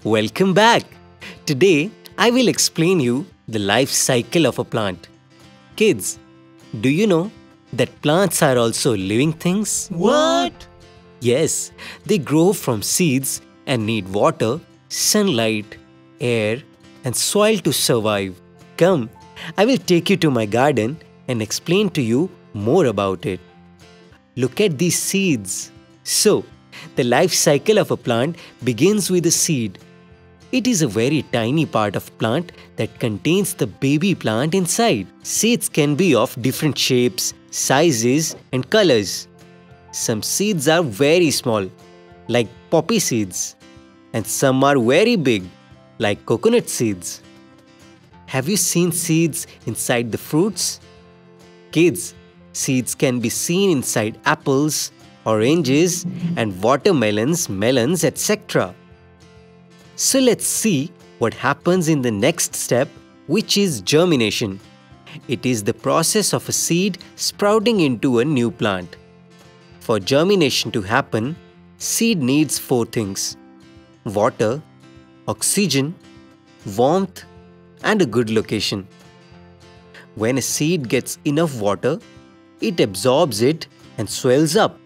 Welcome back. Today, I will explain you the life cycle of a plant. Kids, do you know that plants are also living things? What? Yes, they grow from seeds and need water, sunlight, air, and soil to survive. Come, I will take you to my garden and explain to you more about it. Look at these seeds. So, the life cycle of a plant begins with a seed. It is a very tiny part of plant that contains the baby plant inside. Seeds can be of different shapes, sizes, and colors. Some seeds are very small, like poppy seeds, and some are very big, like coconut seeds. Have you seen seeds inside the fruits? Kids, seeds can be seen inside apples, oranges, and watermelons, melons, etc. So let's see what happens in the next step, which is germination. It is the process of a seed sprouting into a new plant. For germination to happen, seed needs 4 things: water, oxygen, warmth, and a good location. When a seed gets enough water, it absorbs it and swells up.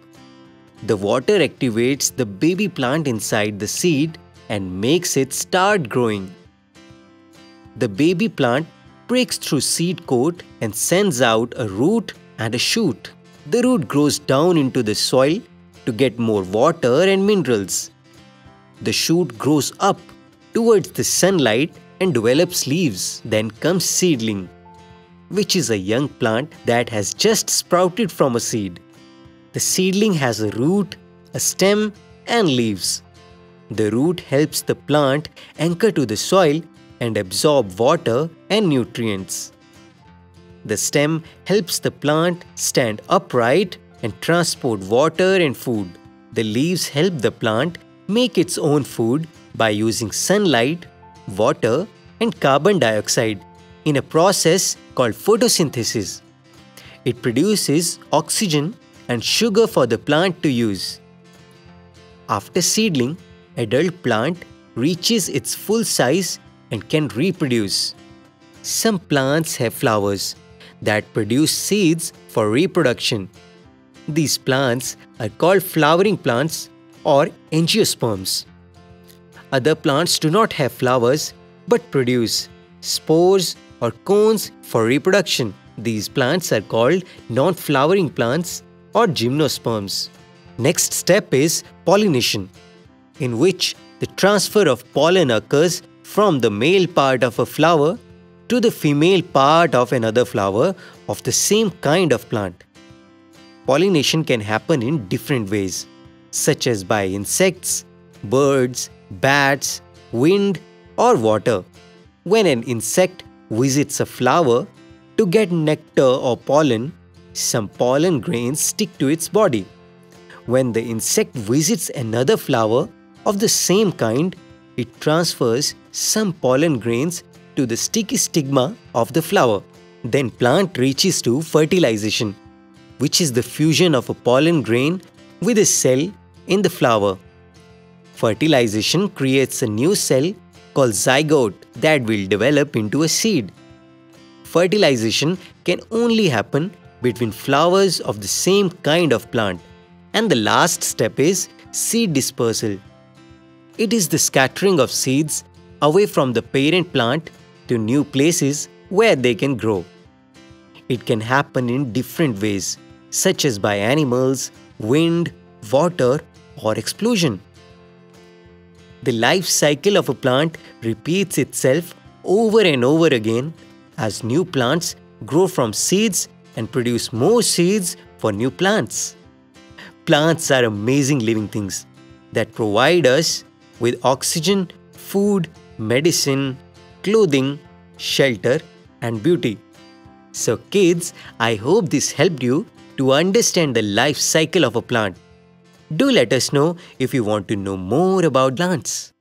The water activates the baby plant inside the seed and makes it start growing. The baby plant breaks through seed coat and sends out a root and a shoot. The root grows down into the soil to get more water and minerals. The shoot grows up towards the sunlight and develops leaves. Then comes seedling, which is a young plant that has just sprouted from a seed. The seedling has a root, a stem, and leaves. The root helps the plant anchor to the soil and absorb water and nutrients. The stem helps the plant stand upright and transport water and food. The leaves help the plant make its own food by using sunlight, water, and carbon dioxide in a process called photosynthesis. It produces oxygen and sugar for the plant to use. After seedling, adult plant reaches its full size and can reproduce. Some plants have flowers that produce seeds for reproduction. These plants are called flowering plants or angiosperms. Other plants do not have flowers but produce spores or cones for reproduction. These plants are called non-flowering plants or gymnosperms. Next step is pollination, in which the transfer of pollen occurs from the male part of a flower to the female part of another flower of the same kind of plant. Pollination can happen in different ways, such as by insects, birds, bats, wind, or water. When an insect visits a flower to get nectar or pollen, some pollen grains stick to its body. When the insect visits another flower of the same kind, it transfers some pollen grains to the sticky stigma of the flower. Then plant reaches to fertilization, which is the fusion of a pollen grain with a cell in the flower. Fertilization creates a new cell called zygote that will develop into a seed. Fertilization can only happen between flowers of the same kind of plant. And the last step is seed dispersal. It is the scattering of seeds away from the parent plant to new places where they can grow. It can happen in different ways, such as by animals, wind, water, or explosion. The life cycle of a plant repeats itself over and over again as new plants grow from seeds and produce more seeds for new plants. Plants are amazing living things that provide us with oxygen, food, medicine, clothing, shelter, and beauty. So kids, I hope this helped you to understand the life cycle of a plant. Do let us know if you want to know more about plants.